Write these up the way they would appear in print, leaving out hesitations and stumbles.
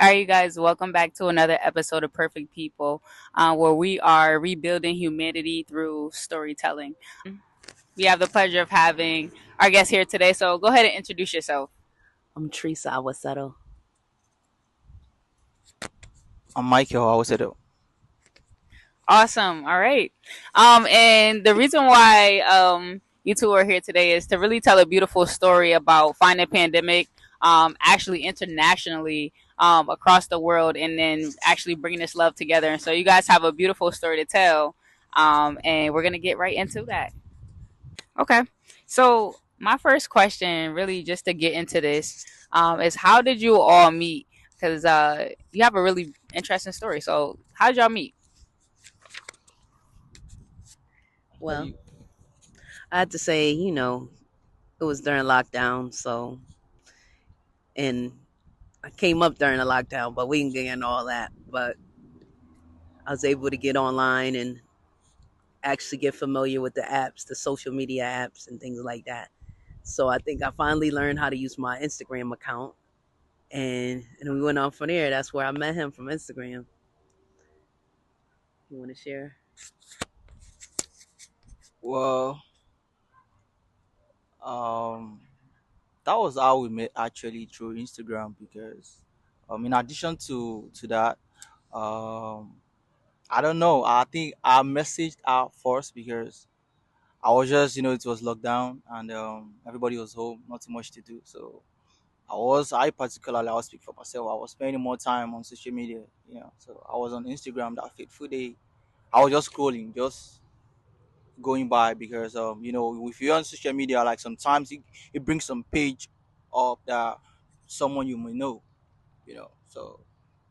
All right, you guys, welcome back to another episode of Perfect People, where we are rebuilding humanity through storytelling. We have the pleasure of having our guest here today, so go ahead and introduce yourself. I'm Teresa Awasetto. I'm Michael. I was at Awesome. All right. And the reason why you two are here today is to really tell a beautiful story about finding pandemic, actually internationally, across the world, and then actually bringing this love together. And so you guys have a beautiful story to tell, and we're gonna get right into that. Okay. So my first question, really, just to get into this, is how did you all meet? Because you have a really interesting story. So how did y'all meet? Well, you. I had to say, it was during lockdown, and I came up during the lockdown, but we can get into all that. But I was able to get online and actually get familiar with the apps, the social media apps, and things like that. So I think I finally learned how to use my Instagram account, and we went on from there. That's where I met him from Instagram. You want to share? Well, um, that was how we met actually through Instagram because, in addition to that, um, I don't know. I think I messaged her first because I was just it was lockdown and everybody was home, not too much to do. So I particularly, I'll speak for myself. I was spending more time on social media, So I was on Instagram that fateful day. I was just scrolling, just going by because if you're on social media, like sometimes it brings some page up that someone you may know. So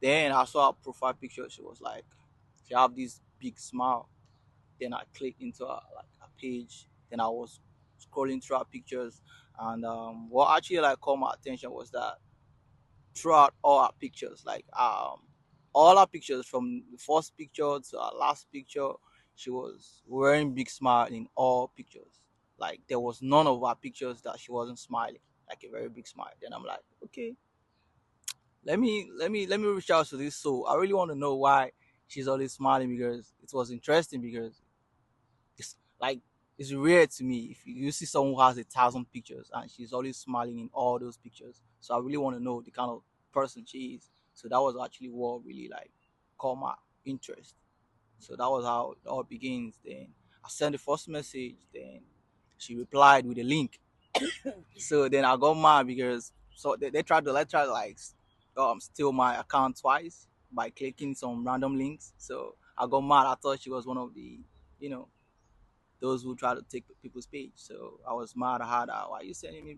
then I saw her profile picture. She was like, she have this big smile. Then I clicked into a page. Then I was scrolling through her pictures, and what actually like caught my attention was that throughout all our pictures, like all our pictures from the first picture to our last picture, she was wearing big smile in all pictures. Like there was none of our pictures that she wasn't smiling, like a very big smile. Then I'm like, okay, let me reach out to this soul. I really want to know why she's always smiling because it was interesting because it's like it's rare to me if you see someone who has 1,000 pictures and she's always smiling in all those pictures. So I really want to know the kind of person she is. So that was actually what really like caught my interest. So that was how it all begins. Then I sent the first message. Then she replied with a link. So then I got mad because they tried to like steal my account twice by clicking some random links. So I got mad. I thought she was one of the you know those who try to take people's page. So I was mad at her. Why are you sending me?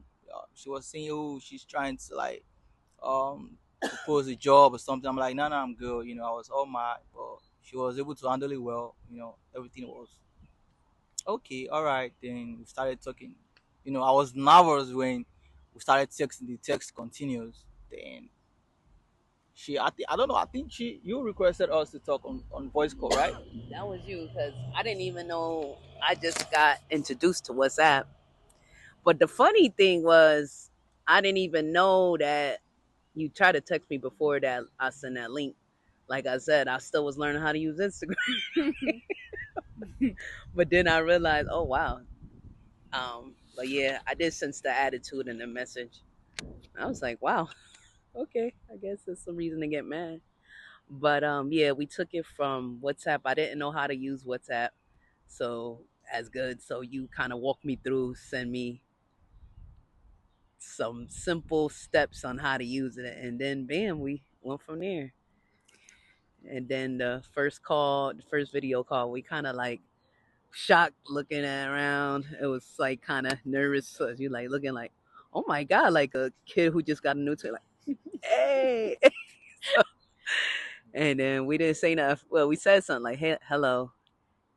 She was saying, "Oh, she's trying to like propose a job or something." I'm like, "No, I'm good." I was all mad, but she was able to handle it well. Everything was okay. All right, then we started talking. I was nervous when we started texting. The text continues. Then I don't know. I think you requested us to talk on voice call, right? That was you, because I didn't even know. I just got introduced to WhatsApp. But the funny thing was, I didn't even know that you tried to text me before that I sent that link. Like I said, I still was learning how to use Instagram. But then I realized, oh wow. But yeah, I did sense the attitude in the message. I was like, wow, okay, I guess there's some reason to get mad. But yeah, we took it from WhatsApp. I didn't know how to use WhatsApp. So as good. So you kind of walked me through, send me some simple steps on how to use it, and then bam, we went from there. And then the first video call, we kind of like shocked, looking at around. It was like kind of nervous. So you like looking like, oh my god, like a kid who just got a new toy, like, hey. And then we didn't say nothing. Well, we said something like, hey, hello,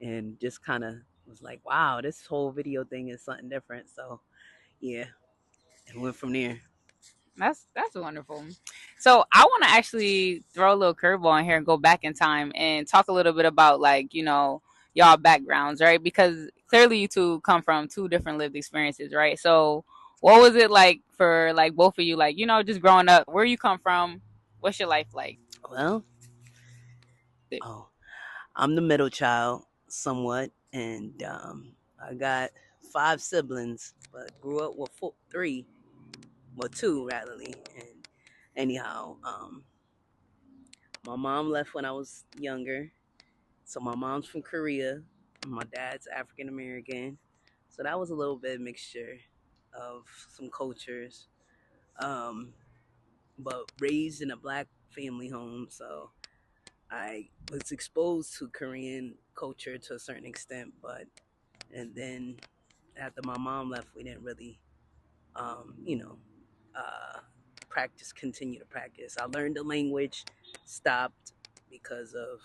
and just kind of was like, wow, this whole video thing is something different. So yeah, and went from there. That's wonderful. So I want to actually throw a little curveball in here and go back in time and talk a little bit about like y'all backgrounds, right? Because clearly you two come from two different lived experiences, right? So what was it like for like both of you, like just growing up? Where you come from? What's your life like? Well, oh, I'm the middle child, somewhat, and I got 5 siblings, but grew up with three, well, two ratherly. And anyhow, my mom left when I was younger, so my mom's from Korea, and my dad's African American, so that was a little bit of mixture of some cultures. Um, but raised in a black family home, so I was exposed to Korean culture to a certain extent, but and then after my mom left, we didn't really, um, you know, uh, continue to practice. I learned the language, stopped because of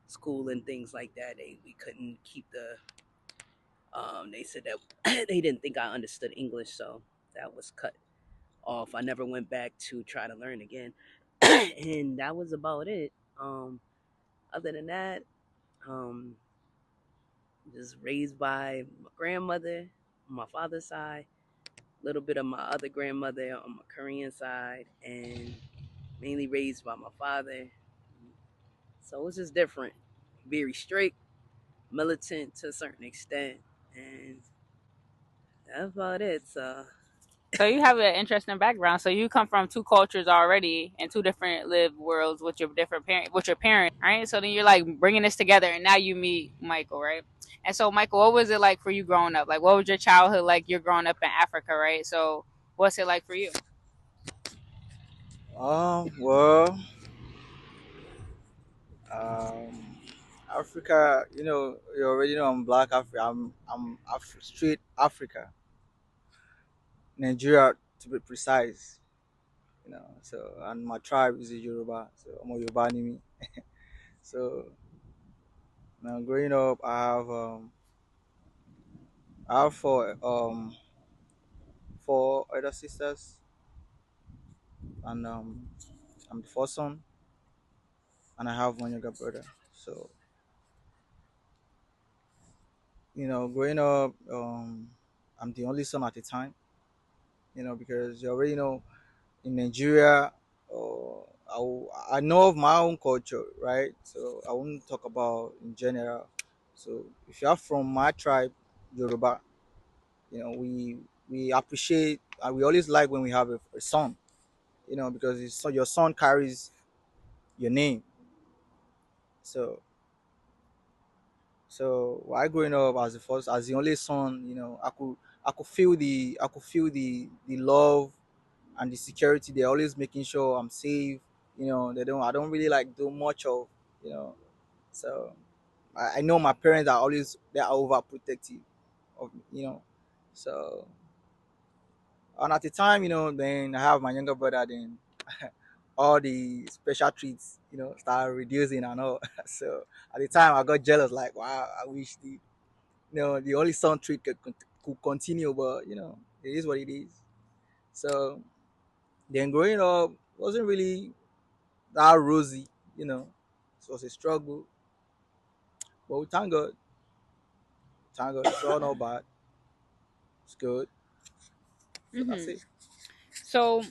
school and things like that. We couldn't keep they said that they didn't think I understood English, so that was cut off. I never went back to try to learn again, and that was about it. Other than that, um, just raised by my grandmother on my father's side, a little bit of my other grandmother on my Korean side, and mainly raised by my father. So it was just different. Very strict, militant to a certain extent, and that's about it. So So you have an interesting background. So you come from two cultures already and two different lived worlds with your different parent, with your parents, right? So then you're like bringing this together, and now you meet Michael, right? And so Michael, what was it like for you growing up? Like, what was your childhood like? You're growing up in Africa, right? So what's it like for you? Well, um, Africa. You already know I'm Black Africa. I'm straight Africa, Nigeria to be precise. So and my tribe is a Yoruba, so I'm a Yoruba Nimi. So now growing up, I have four elder sisters, and I'm the first son, and I have one younger brother. So growing up, I'm the only son at the time. Because you already know in Nigeria, I know of my own culture, right? So I won't talk about in general. So if you are from my tribe, Yoruba, we appreciate and we always like when we have a son, because so your son carries your name. So while growing up as the only son, I could feel the love and the security. They're always making sure I'm safe. I don't really like do much of, you know. So I know my parents are always they're overprotective of me, So and at the time, then I have my younger brother. Then all the special treats, start reducing and all. So at the time, I got jealous. Like, wow, I wish the only son treat could continue, but it is what it is. So then growing up wasn't really that rosy, you know. It was a struggle, but we thank God, it's all not bad. It's good. So that's Hmm. it. So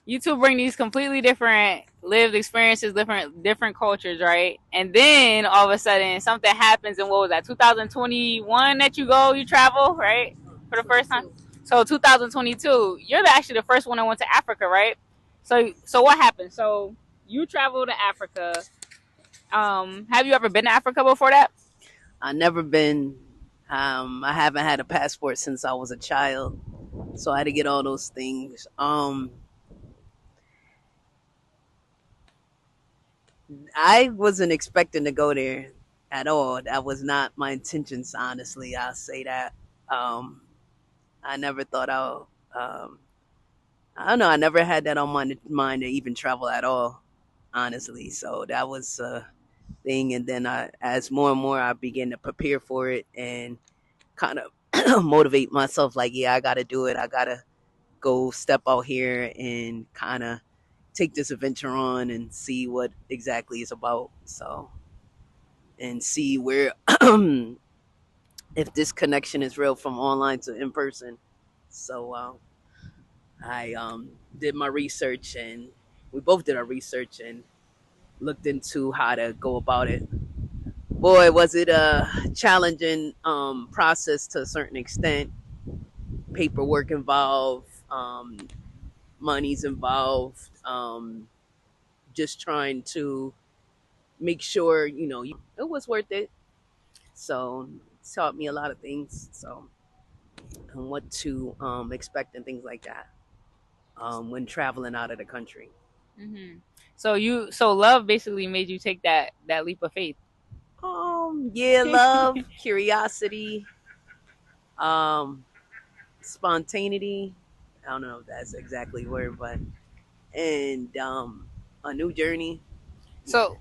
you two bring these completely different lived experiences, different cultures, right? And then all of a sudden something happens, and what was that? 2021 that you travel, right, for the first time. So 2022, you're actually the first one that went to Africa, right? So what happened? So you traveled to Africa. Have you ever been to Africa before that? I never been. I haven't had a passport since I was a child, so I had to get all those things. I wasn't expecting to go there at all. That was not my intentions, honestly. I'll say that. Um, I never thought I'll. I don't know. I never had that on my mind to even travel at all, honestly. So that was a thing. And then as more and more I began to prepare for it and kind of motivate myself, like, yeah, I got to do it. I got to go step out here and kind of take this adventure on and see what exactly it's about. So, and see where if this connection is real from online to in person. So I did my research and we both did our research and looked into how to go about it. Boy, was it a challenging process to a certain extent. Paperwork involved, money's involved, just trying to make sure, it was worth it. So it taught me a lot of things. So, and what to expect and things like that when traveling out of the country. Hmm. So love basically made you take that leap of faith. Yeah, love, curiosity, um, spontaneity. I don't know if that's exactly the word, but and a new journey. Yeah. So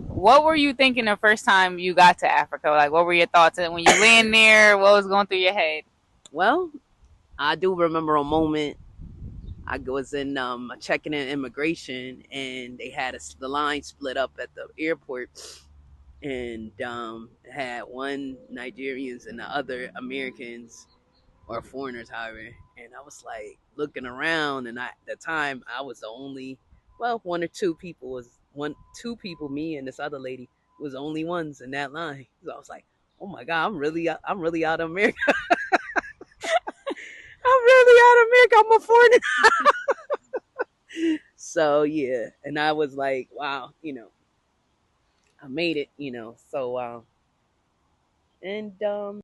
what were you thinking the first time you got to Africa? Like, what were your thoughts when you land there? What was going through your head? Well, I do remember a moment. I was in checking in immigration, and they had the line split up at the airport, and had one Nigerians and the other Americans or foreigners, however. And I was like looking around, and at the time I was the only, well, one or two people was one, two people, me and this other lady was the only ones in that line. So I was like, oh my god, I'm really out of America. I'm really out of America. I'm a foreigner. So yeah, and I was like, wow, I made it. So and